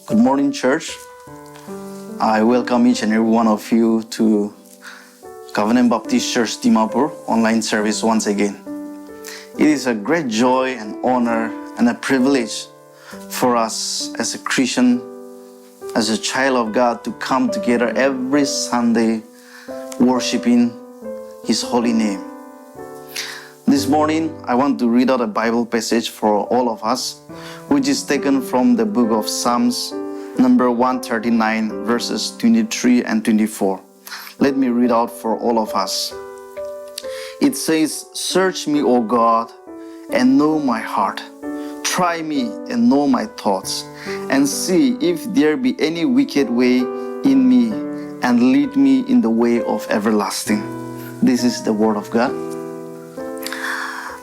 Good morning, church. I welcome each and every one of you to Covenant Baptist Church Dimapur online service once again. It is a great joy and honor and a privilege for us as a Christian, as a child of God, to come together every Sunday worshiping His holy name. This morning, I want to read out a Bible passage for all of us, which is taken from the book of Psalms, number 139, verses 23 and 24. Let me read out for all of us. It says, "Search me, O God, and know my heart. Try me and know my thoughts, and see if there be any wicked way in me, and lead me in the way of everlasting." This is the word of God.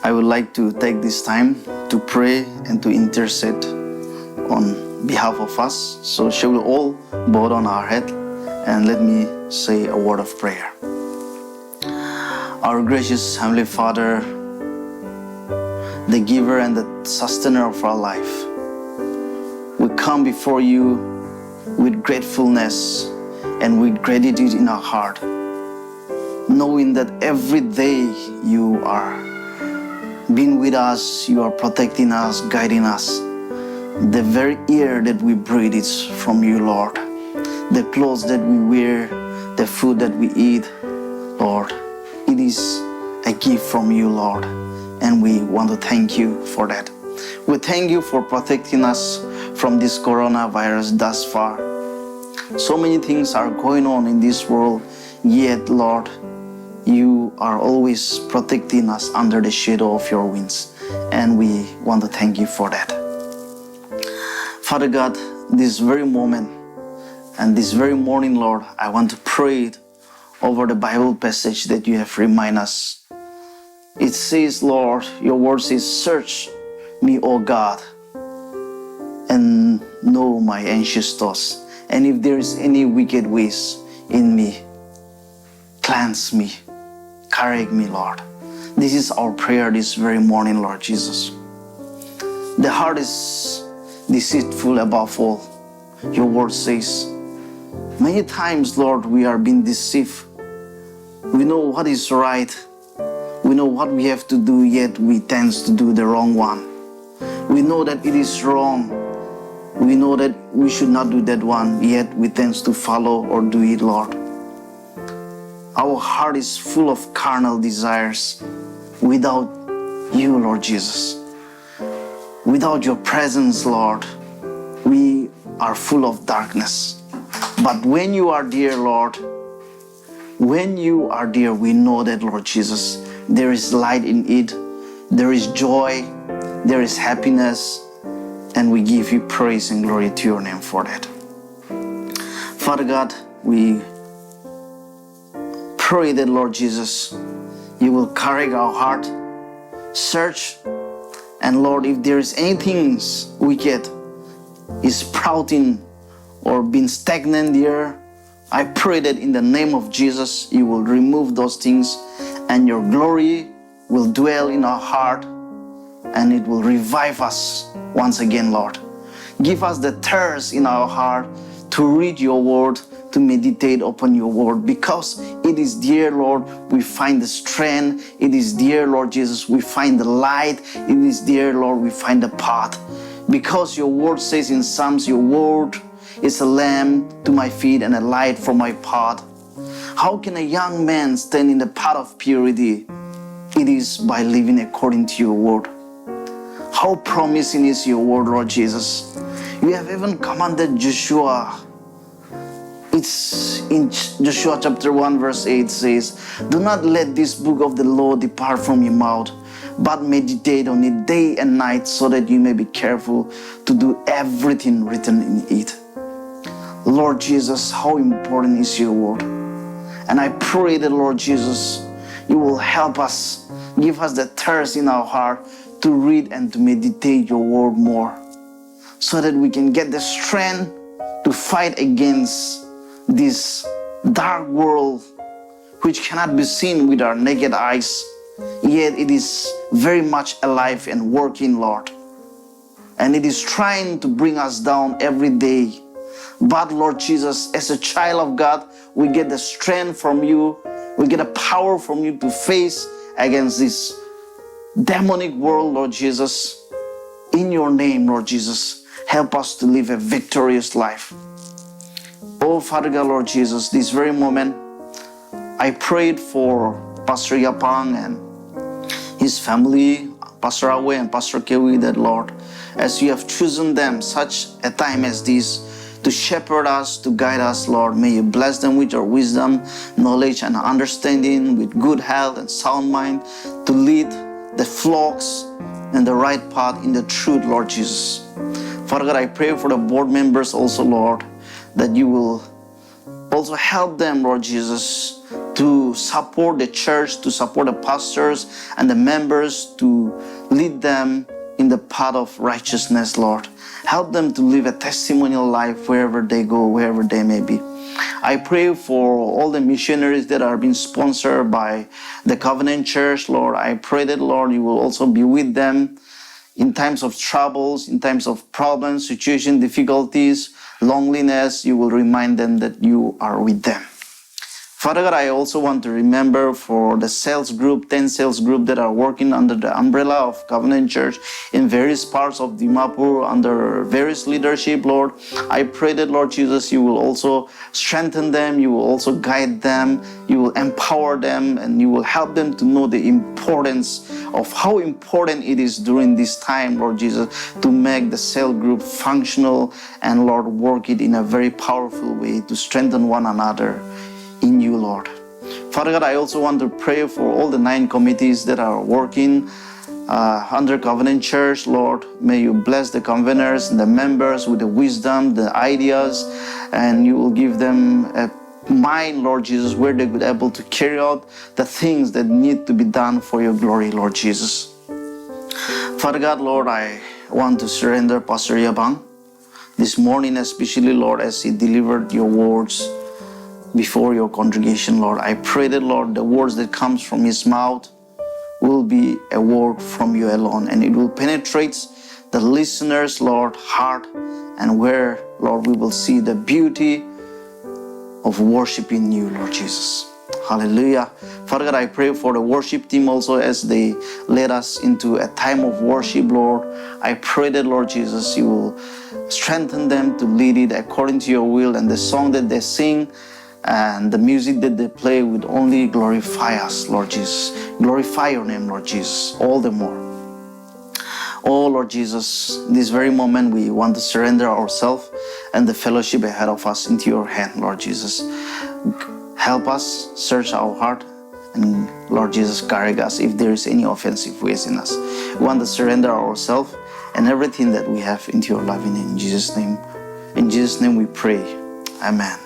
I would like to take this time to pray and to intercede on behalf of us. So shall we all bow down our head and let me say a word of prayer. Our gracious Heavenly Father, the giver and the sustainer of our life, we come before you with gratefulness and with gratitude in our heart, knowing that every day you are being with us, you are protecting us, guiding us. The very air that we breathe is from you, Lord. The clothes that we wear, the food that we eat, Lord, it is a gift from you, Lord. And we want to thank you for that. We thank you for protecting us from this coronavirus thus far. So many things are going on in this world, yet, Lord, you are always protecting us under the shadow of your wings, and we want to thank you for that. Father God, this very moment and this very morning, Lord, I want to pray over the Bible passage that you have reminded us. It says, Lord, your word says, "Search me, O God, and know my anxious thoughts. And if there is any wicked ways in me, cleanse me. Correct me, Lord." This is our prayer this very morning, Lord Jesus. The heart is deceitful above all. Your word says, many times, Lord, we are being deceived. We know what is right. We know what we have to do, yet we tend to do the wrong one. We know that it is wrong. We know that we should not do that one, yet we tend to follow or do it, Lord. Our heart is full of carnal desires without you, Lord Jesus. Without your presence, Lord, we are full of darkness. But when you are there, Lord, when you are there, we know that, Lord Jesus, there is light in it, there is joy, there is happiness, and we give you praise and glory to your name for that. Father God, we pray that, Lord Jesus, you will correct our heart, search, and Lord, if there is anything wicked is sprouting or being stagnant there, I pray that in the name of Jesus, you will remove those things and your glory will dwell in our heart and it will revive us once again, Lord. Give us the thirst in our heart to read your word, to meditate upon your word, because it is there, Lord, we find the strength. It is there, Lord Jesus, we find the light. It is there, Lord, we find the path. Because your word says in Psalms, your word is a lamp to my feet and a light for my path. How can a young man stand in the path of purity? It is by living according to your word. How promising is your word, Lord Jesus. You have even commanded Joshua. It's in Joshua chapter 1 verse 8 says, "Do not let this book of the law depart from your mouth, but meditate on it day and night, so that you may be careful to do everything written in it." Lord Jesus, how important is your word. And I pray that, Lord Jesus, you will help us, give us the thirst in our heart to read and to meditate your word more, so that we can get the strength to fight against this dark world which cannot be seen with our naked eyes, yet it is very much alive and working, Lord. and it is trying to bring us down every day. But Lord Jesus, as a child of God, we get the strength from you, we get a power from you to face against this demonic world, Lord Jesus. In your name, Lord Jesus, help us to live a victorious life. Oh, Father God, Lord Jesus, this very moment, I prayed for Pastor Yabang and his family, Pastor Awe and Pastor Kewi, that Lord, as you have chosen them such a time as this to shepherd us, to guide us, Lord, may you bless them with your wisdom, knowledge and understanding, with good health and sound mind, to lead the flocks in the right path in the truth, Lord Jesus. Father God, I pray for the board members also, Lord, that you will also help them, Lord Jesus, to support the church, to support the pastors and the members, to lead them in the path of righteousness, Lord. Help them to live a testimonial life wherever they go, wherever they may be. I pray for all the missionaries that are being sponsored by the Covenant Church, Lord. I pray that, Lord, you will also be with them in times of troubles, in times of problems, situations, difficulties, loneliness. You will remind them that you are with them. Father God, I also want to remember for the sales group, 10 sales group that are working under the umbrella of Covenant Church in various parts of Dimapur under various leadership, Lord. I pray that, Lord Jesus, you will also strengthen them, you will also guide them, you will empower them, and you will help them to know the importance of how important it is during this time, Lord Jesus, to make the cell group functional and, Lord, work it in a very powerful way to strengthen one another in you, Lord. Father God, I also want to pray for all the 9 committees that are working under Covenant Church, Lord. May you bless the conveners and the members with the wisdom, the ideas, and you will give them a mind, Lord Jesus, where they will be able to carry out the things that need to be done for your glory, Lord Jesus. Father God, Lord, I want to surrender Pastor Yabang this morning, especially, Lord, as he delivered your words before your congregation, Lord. I pray that, Lord, the words that comes from his mouth will be a word from you alone, and it will penetrate the listeners, Lord, heart, and where, Lord, we will see the beauty of worshiping you, Lord Jesus. Hallelujah. Father God, I pray for the worship team also as they led us into a time of worship, Lord. I pray that, Lord Jesus, you will strengthen them to lead it according to your will, and the song that they sing and the music that they play would only glorify us, Lord Jesus. Glorify your name, Lord Jesus, all the more. Oh, Lord Jesus, this very moment we want to surrender ourselves and the fellowship ahead of us into your hand, Lord Jesus. Help us, search our heart, and Lord Jesus, correct us if there is any offensive ways in us. We want to surrender ourselves and everything that we have into your loving name. In Jesus' name. In Jesus' name we pray. Amen.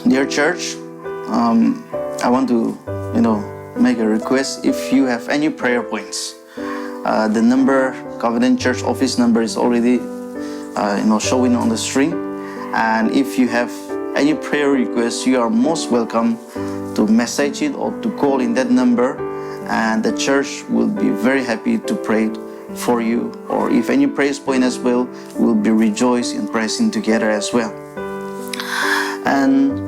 Dear church, I want to, make a request. If you have any prayer points, the number, Covenant Church office number is already, showing on the screen. And if you have any prayer requests, you are most welcome to message it or to call in that number, and the church will be very happy to pray for you. Or if any praise point as well, we'll be rejoicing and praising together as well. And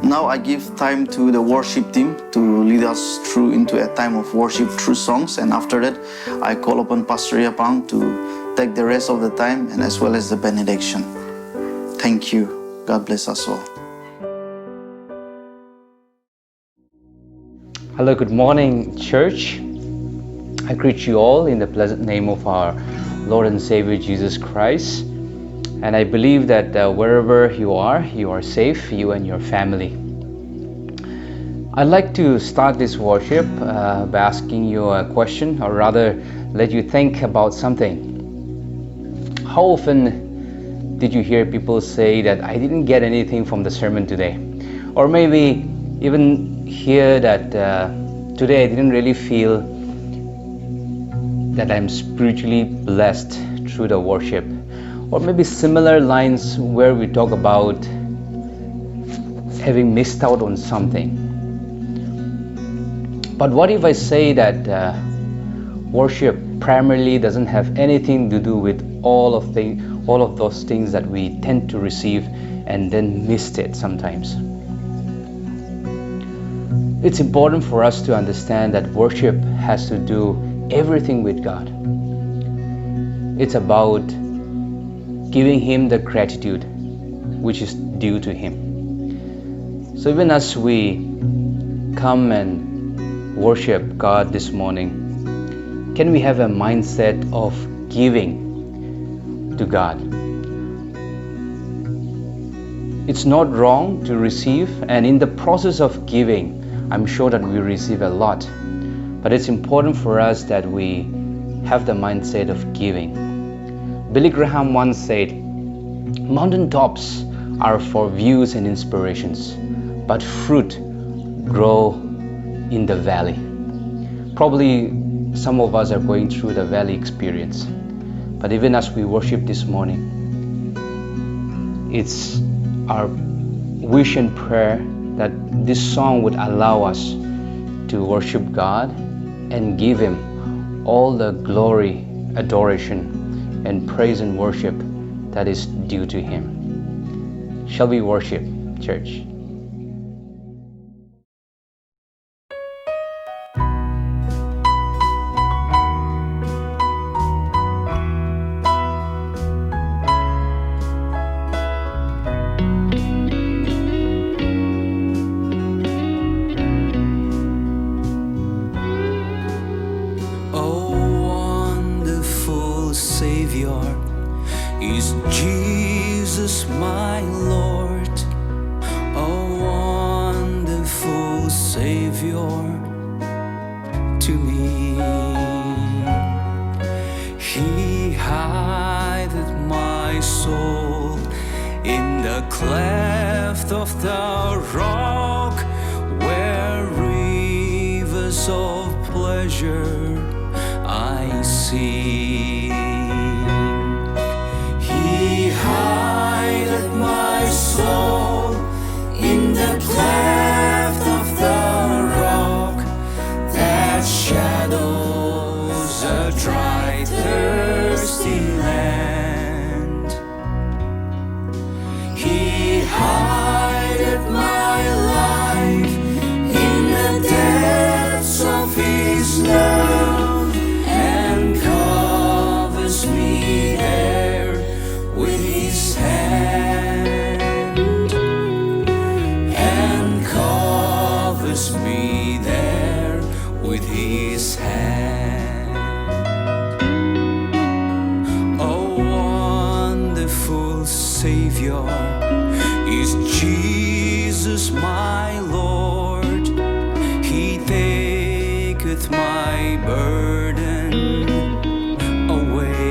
now I give time to the worship team to lead us through into a time of worship through songs, and after that I call upon Pastor Yabang to take the rest of the time and as well as the benediction. Thank you. God bless us all. Hello, good morning, church. I greet you all in the pleasant name of our Lord and Savior Jesus Christ. And I believe that wherever you are safe, you and your family. I'd like to start this worship by asking you a question, or rather let you think about something. How often did you hear people say that I didn't get anything from the sermon today? Or maybe even hear that today I didn't really feel that I'm spiritually blessed through the worship. Or maybe similar lines where we talk about having missed out on something. But what if I say that worship primarily doesn't have anything to do with all of those things that we tend to receive and then missed it sometimes. It's important for us to understand that worship has to do everything with God. It's about giving Him the gratitude which is due to Him. So even as we come and worship God this morning, can we have a mindset of giving to God? It's not wrong to receive, and in the process of giving, I'm sure that we receive a lot. But it's important for us that we have the mindset of giving. Billy Graham once said, "Mountaintops are for views and inspirations, but fruit grow in the valley." Probably some of us are going through the valley experience. But even as we worship this morning, it's our wish and prayer that this song would allow us to worship God and give Him all the glory, adoration, and praise and worship that is due to Him. Shall we worship, church? Is Jesus my Lord, a wonderful Savior to me. He hideth my soul in the cleft of the rock, where rivers of pleasure I see. He hideth my soul in the cleft of the rock that shadows a dry, thirsty land. He hideth my life in the depths of His love and covers me there with His hand, and covers me there with His hand. A wonderful Savior is Jesus my Lord. He taketh my burden away.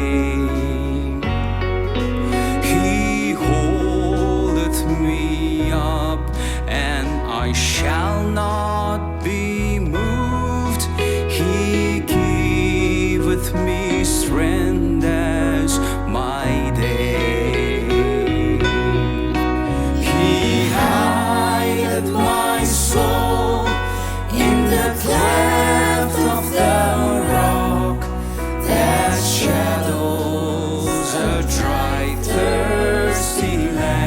I shall not be moved. He giveth me strength as my day. He hideth my soul in the cleft of the rock that shadows a dry, thirsty land.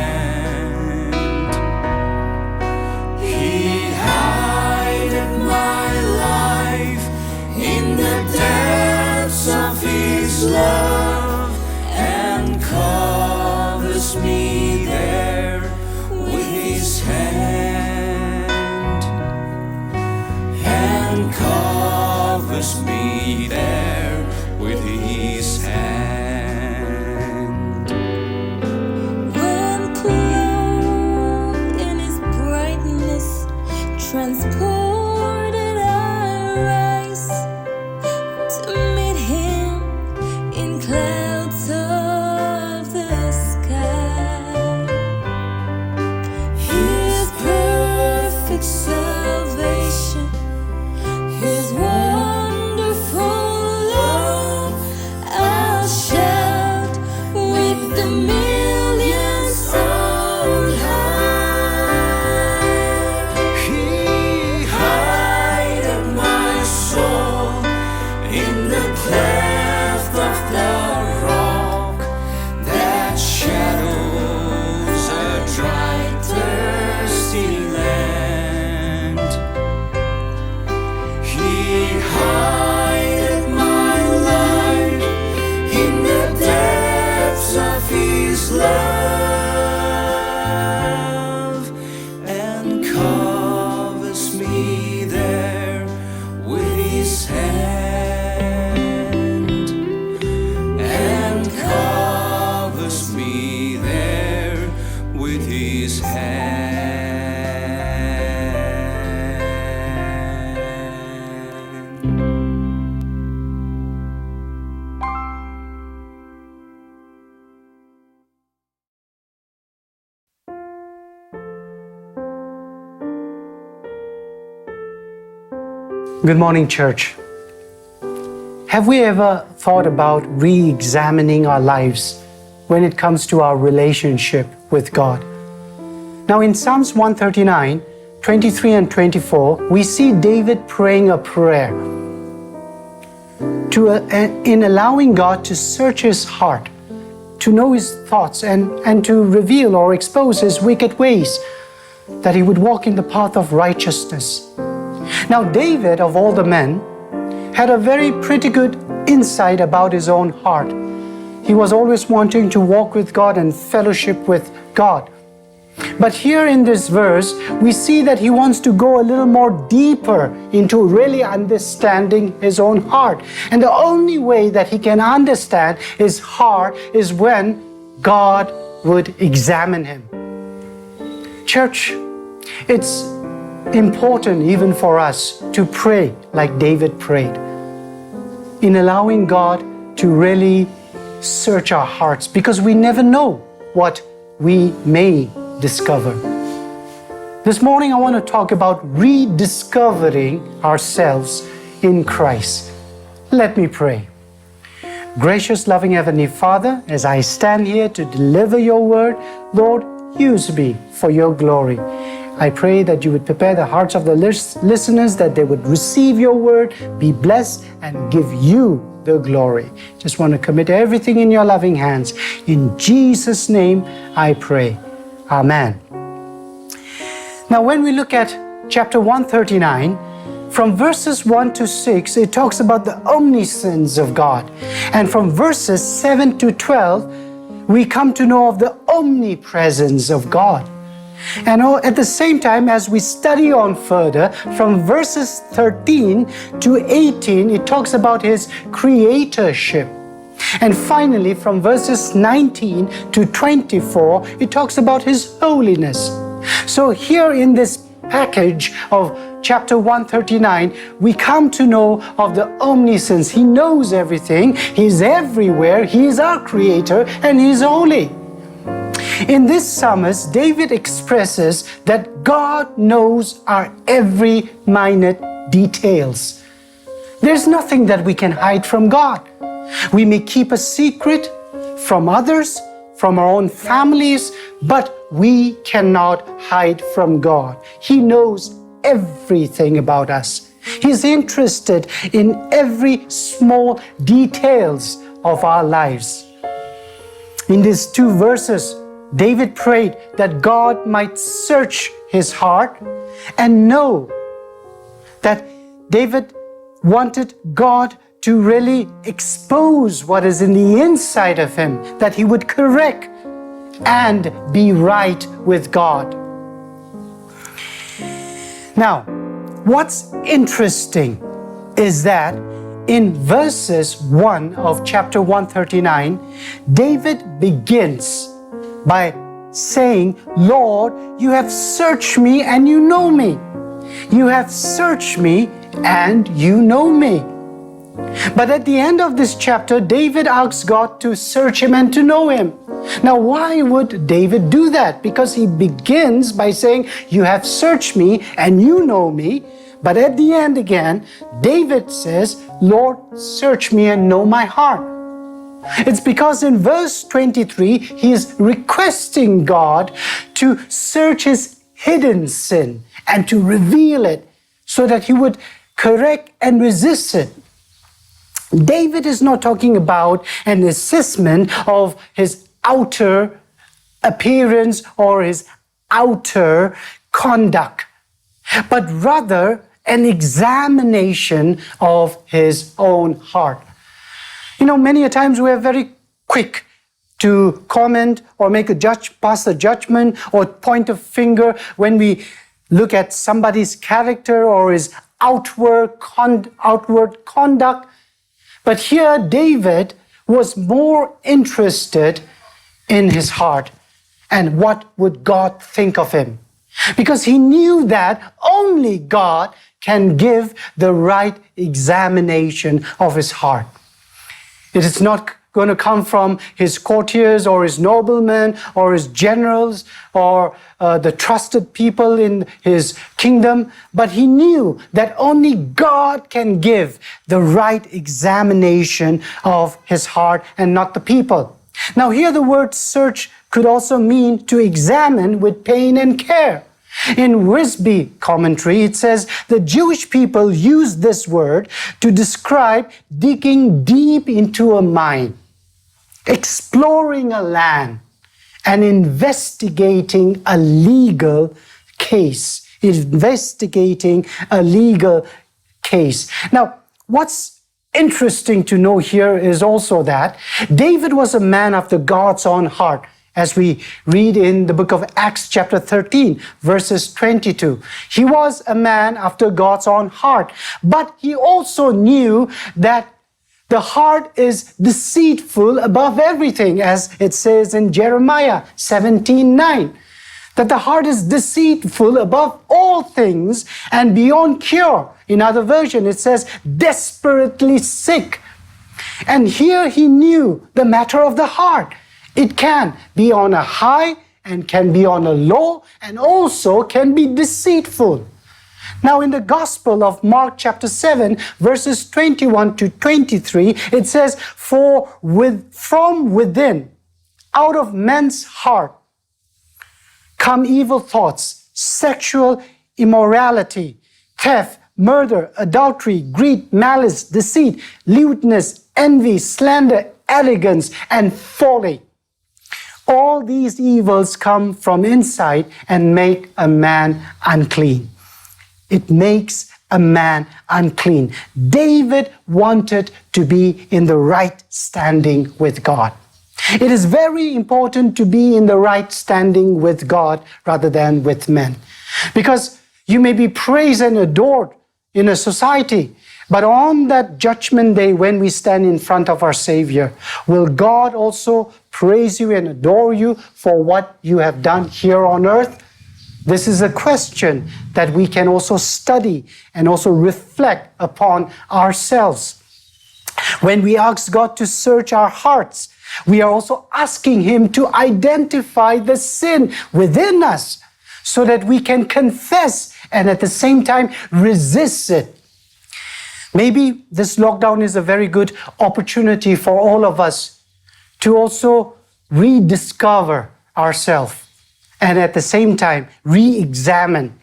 Love and covers me there with His hand, and covers me there with His hand. When clothed in His brightness, transported I rise to meet Him in Good morning, church. Have we ever thought about re-examining our lives when it comes to our relationship with God? Now in Psalms 139, 23 and 24, we see David praying a prayer in allowing God to search his heart, to know his thoughts and to reveal or expose his wicked ways, that he would walk in the path of righteousness. Now David, of all the men, had a very pretty good insight about his own heart. He was always wanting to walk with God and fellowship with God. But here in this verse, we see that he wants to go a little more deeper into really understanding his own heart. And the only way that he can understand his heart is when God would examine him. Church, it's important even for us to pray like David prayed, in allowing God to really search our hearts, because we never know what we may discover. This morning I want to talk about rediscovering ourselves in Christ. Let me pray. Gracious, loving Heavenly Father, as I stand here to deliver your word, Lord, use me for your glory. I pray that you would prepare the hearts of the listeners, that they would receive your word, be blessed, and give you the glory. Just want to commit everything in your loving hands. In Jesus' name I pray. Amen. Now when we look at chapter 139, from verses 1 to 6, it talks about the omniscience of God. And from verses 7 to 12, we come to know of the omnipresence of God. And at the same time, as we study on further, from verses 13 to 18, it talks about his creatorship. And finally, from verses 19 to 24, it talks about his holiness. So here in this package of chapter 139, we come to know of the omniscience. He knows everything, he's everywhere, he is our creator, and he's holy. In this psalmist, David expresses that God knows our every minute details. There's nothing that we can hide from God. We may keep a secret from others, from our own families, but we cannot hide from God. He knows everything about us. He's interested in every small details of our lives. In these two verses, David prayed that God might search his heart and know that David wanted God to really expose what is in the inside of him, that he would correct and be right with God. Now, what's interesting is that in verses 1 of chapter 139, David begins by saying, Lord, you have searched me and you know me. You have searched me and you know me. But at the end of this chapter, David asks God to search him and to know him. Now, why would David do that? Because he begins by saying, you have searched me and you know me. But at the end again, David says, Lord, search me and know my heart. It's because in verse 23, he is requesting God to search his hidden sin and to reveal it so that he would correct and resist it. David is not talking about an assessment of his outer appearance or his outer conduct, but rather an examination of his own heart. You know, many a times we are very quick to comment or pass a judgment or point a finger when we look at somebody's character or his outward conduct. But here David was more interested in his heart and what would God think of him. Because he knew that only God can give the right examination of his heart. It is not going to come from his courtiers or his noblemen or his generals or the trusted people in his kingdom, but he knew that only God can give the right examination of his heart and not the people. Now here the word search could also mean to examine with pain and care. In Wisby commentary, it says the Jewish people used this word to describe digging deep into a mine, exploring a land, and investigating a legal case. Investigating a legal case. Now, what's interesting to know here is also that David was a man after God's own heart, as we read in the book of Acts chapter 13, verses 22. He was a man after God's own heart, but he also knew that the heart is deceitful above everything, as it says in Jeremiah 17:9. That the heart is deceitful above all things and beyond cure. In other version, it says desperately sick. And here he knew the matter of the heart. It can be on a high and can be on a low and also can be deceitful. Now in the Gospel of Mark chapter 7 verses 21 to 23, it says, from within, out of man's heart, come evil thoughts, sexual immorality, theft, murder, adultery, greed, malice, deceit, lewdness, envy, slander, arrogance, and folly. All these evils come from inside and make a man unclean. It makes a man unclean. David wanted to be in the right standing with God. It is very important to be in the right standing with God rather than with men. Because you may be praised and adored in a society, but on that judgment day when we stand in front of our Savior, will God also praise you and adore you for what you have done here on earth? This is a question that we can also study and also reflect upon ourselves. When we ask God to search our hearts, we are also asking Him to identify the sin within us so that we can confess and at the same time resist it. Maybe this lockdown is a very good opportunity for all of us to also rediscover ourselves and at the same time re-examine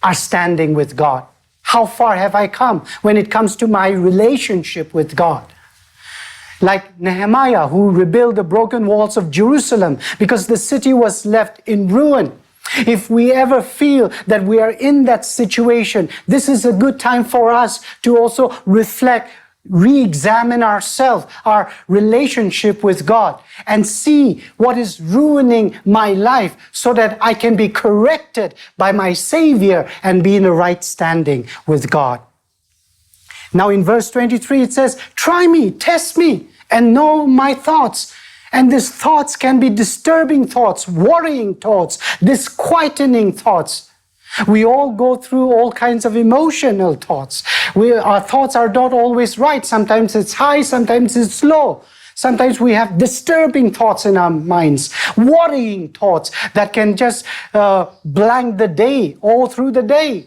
our standing with God. How far have I come when it comes to my relationship with God? Like Nehemiah, who rebuilt the broken walls of Jerusalem because the city was left in ruin. If we ever feel that we are in that situation, this is a good time for us to also reflect, re-examine ourselves, our relationship with God, and see what is ruining my life so that I can be corrected by my Savior and be in the right standing with God. Now in verse 23 it says, try me, test me, and know my thoughts. And these thoughts can be disturbing thoughts, worrying thoughts, disquieting thoughts. We all go through all kinds of emotional thoughts. Our thoughts are not always right. Sometimes it's high, sometimes it's low. Sometimes we have disturbing thoughts in our minds, worrying thoughts that can just blank the day, all through the day.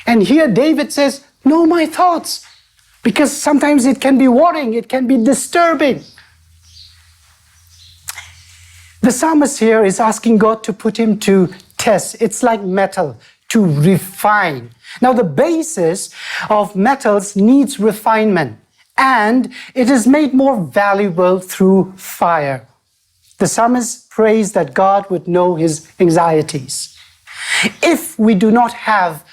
And here David says, know my thoughts, because sometimes it can be worrying, it can be disturbing. The psalmist here is asking God to put him to test. It's like metal, to refine. Now the basis of metals needs refinement, and it is made more valuable through fire. The psalmist prays that God would know his anxieties. If we do not have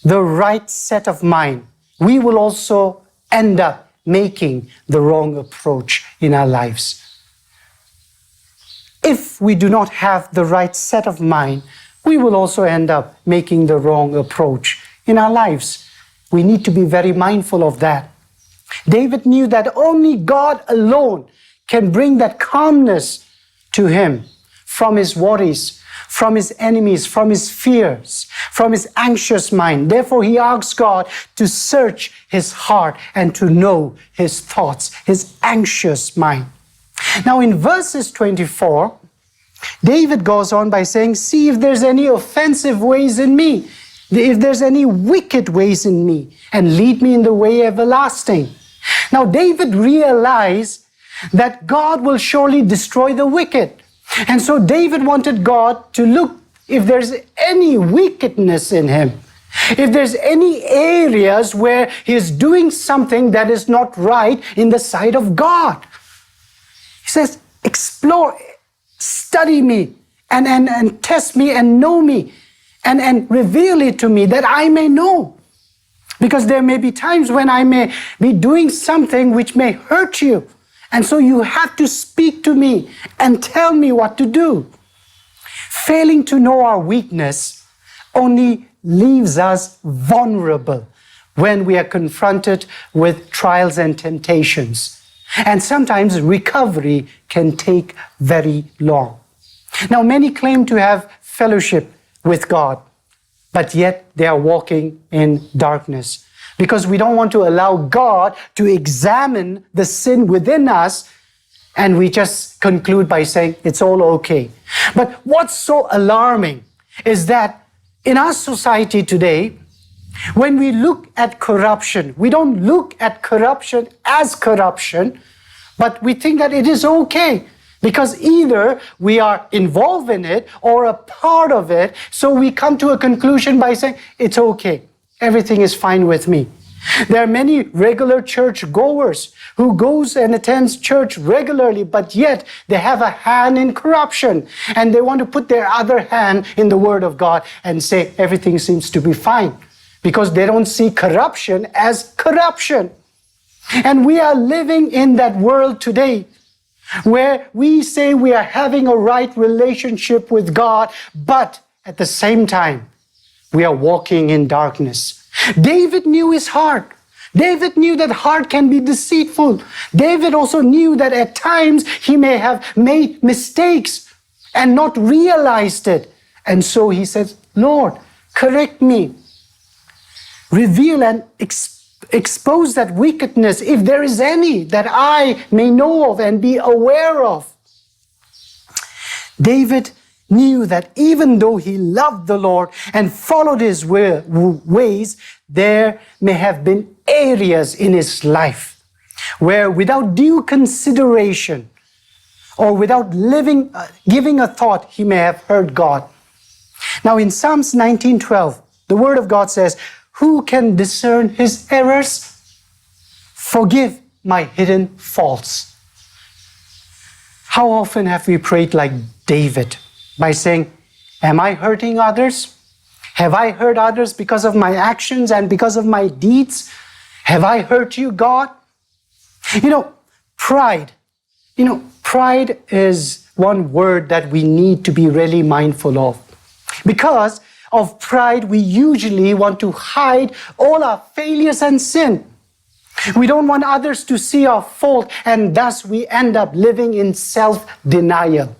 the right set of mind, we will also end up making the wrong approach in our lives. If we do not have the right set of mind, we will also end up making the wrong approach in our lives. We need to be very mindful of that. David knew that only God alone can bring that calmness to him from his worries, from his enemies, from his fears, from his anxious mind. Therefore, he asks God to search his heart and to know his thoughts, his anxious mind. Now, in verses 24, David goes on by saying, see if there's any offensive ways in me, if there's any wicked ways in me, and lead me in the way everlasting. Now, David realized that God will surely destroy the wicked. And so David wanted God to look if there's any wickedness in him, if there's any areas where he's doing something that is not right in the sight of God. He says, explore, study me, and test me and know me, and reveal it to me that I may know. Because there may be times when I may be doing something which may hurt you. And so you have to speak to me and tell me what to do. Failing to know our weakness only leaves us vulnerable when we are confronted with trials and temptations. And sometimes recovery can take very long. Now, many claim to have fellowship with God, but yet they are walking in darkness. Because we don't want to allow God to examine the sin within us, and we just conclude by saying it's all okay. But what's so alarming is that in our society today, when we look at corruption, we don't look at corruption as corruption, but we think that it is okay. Because either we are involved in it or a part of it, so we come to a conclusion by saying, it's okay, everything is fine with me. There are many regular church goers who goes and attends church regularly, but yet they have a hand in corruption, and they want to put their other hand in the Word of God and say everything seems to be fine, because they don't see corruption as corruption. And we are living in that world today, where we say we are having a right relationship with God, but at the same time, we are walking in darkness. David knew his heart. David knew that heart can be deceitful. David also knew that at times he may have made mistakes and not realized it. And so he says, Lord, correct me. Reveal and expose that wickedness, if there is any, that I may know of and be aware of. David knew that even though he loved the Lord and followed his ways, there may have been areas in his life where without due consideration or without giving a thought, he may have hurt God. Now in Psalms 19:12, the Word of God says, who can discern his errors? Forgive my hidden faults. How often have we prayed like David by saying, am I hurting others? Have I hurt others because of my actions and because of my deeds? Have I hurt you, God? Pride. Pride is one word that we need to be really mindful of. Because of pride, we usually want to hide all our failures and sin. We don't want others to see our fault, and thus we end up living in self-denial.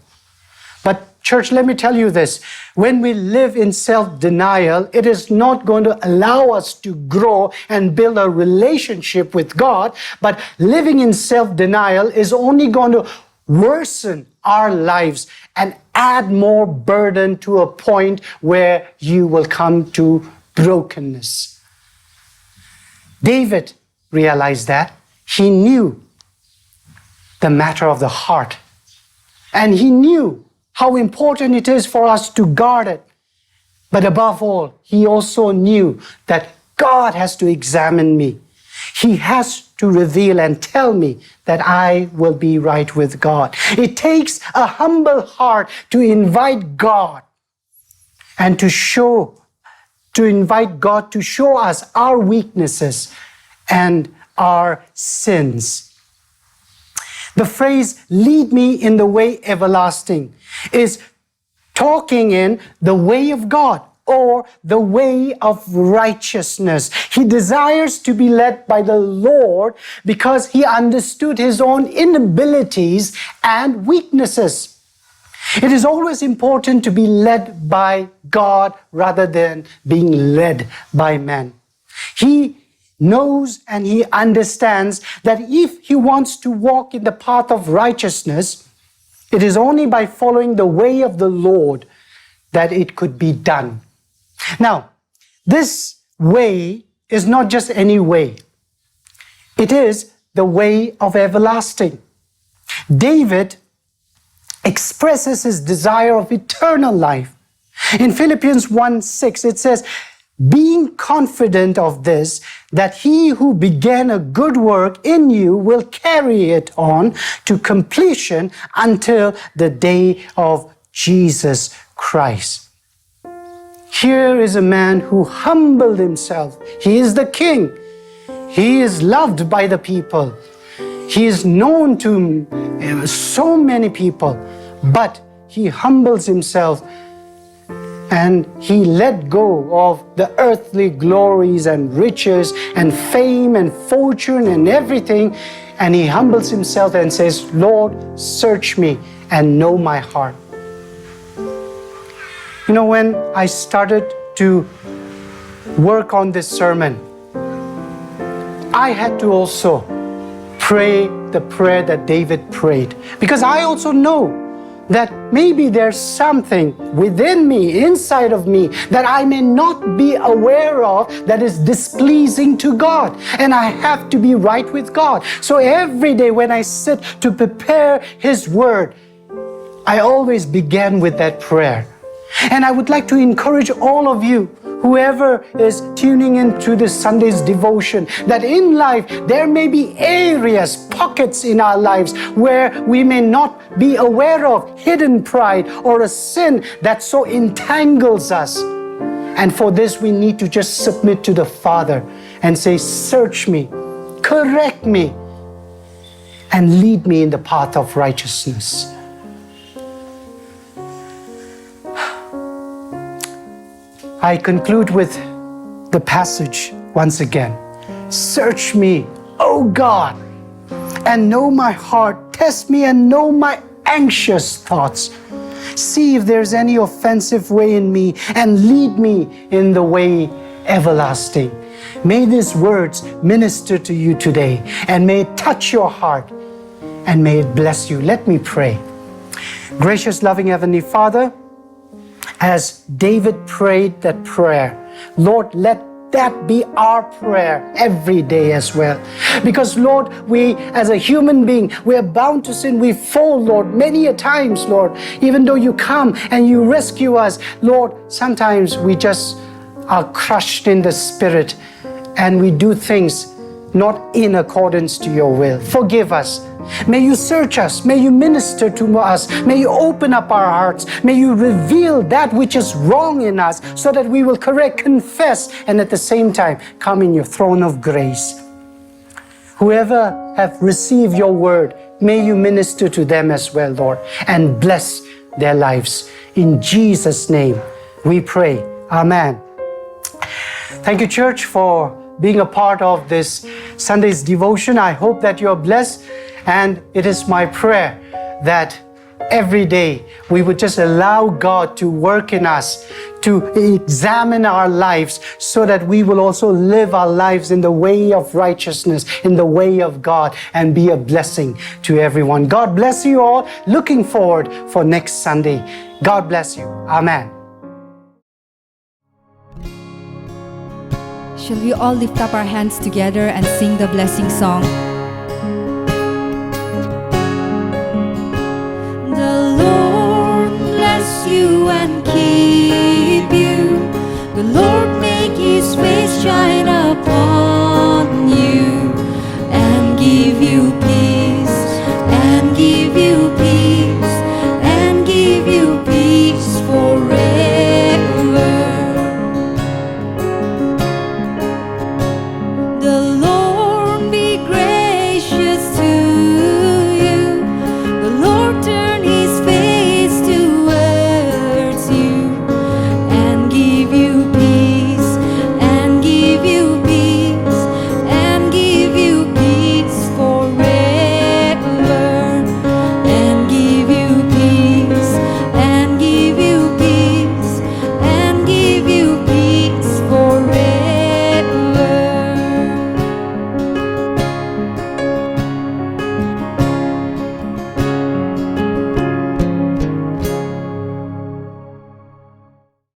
But church, let me tell you this. When we live in self-denial, it is not going to allow us to grow and build a relationship with God, but living in self-denial is only going to worsen our lives and add more burden to a point where you will come to brokenness. David realized that. He knew the matter of the heart. And he knew how important it is for us to guard it. But above all, he also knew that God has to examine me. He has to reveal and tell me that I will be right with God. It takes a humble heart to invite God and to invite God to show us our weaknesses and our sins. The phrase, lead me in the way everlasting, is talking in the way of God or the way of righteousness. He desires to be led by the Lord because he understood his own inabilities and weaknesses. It is always important to be led by God rather than being led by men. He knows and he understands that if he wants to walk in the path of righteousness, it is only by following the way of the Lord that it could be done. Now, this way is not just any way. It is the way of everlasting. David expresses his desire of eternal life. In Philippians 1:6, it says, being confident of this, that he who began a good work in you will carry it on to completion until the day of Jesus Christ. Here is a man who humbled himself. He is the king. He is loved by the people. He is known to so many people, but he humbles himself and he let go of the earthly glories and riches and fame and fortune and everything, and he humbles himself and says, Lord, search me and know my heart. You know, when I started to work on this sermon, I had to also pray the prayer that David prayed, because I also know that maybe there's something within me, inside of me, that I may not be aware of that is displeasing to God. And I have to be right with God. So every day when I sit to prepare His Word, I always begin with that prayer. And I would like to encourage all of you, whoever is tuning into this Sunday's devotion, that in life there may be areas, pockets in our lives where we may not be aware of hidden pride or a sin that so entangles us. And for this we need to just submit to the Father and say, search me, correct me, and lead me in the path of righteousness. I conclude with the passage once again. Search me, O God, and know my heart. Test me and know my anxious thoughts. See if there's any offensive way in me, and lead me in the way everlasting. May these words minister to you today, and may it touch your heart, and may it bless you. Let me pray. Gracious, loving Heavenly Father, as David prayed that prayer, Lord, let that be our prayer every day as well. Because, Lord, we as a human being, we are bound to sin. We fall, Lord, many a times, Lord. Even though you come and you rescue us, Lord, sometimes we just are crushed in the spirit and we do things not in accordance to your will. Forgive us. May you search us. May you minister to us. May you open up our hearts. May you reveal that which is wrong in us so that we will correct, confess, and at the same time come in your throne of grace. Whoever have received your word, may you minister to them as well, Lord, and bless their lives. In Jesus' name we pray. Amen. Thank you, church, for being a part of this Sunday's devotion. I hope that you're blessed, and it is my prayer that every day we would just allow God to work in us, to examine our lives, so that we will also live our lives in the way of righteousness, in the way of God, and be a blessing to everyone. God bless you all. Looking forward for next Sunday. God bless you. Amen. Shall we all lift up our hands together and sing the blessing song?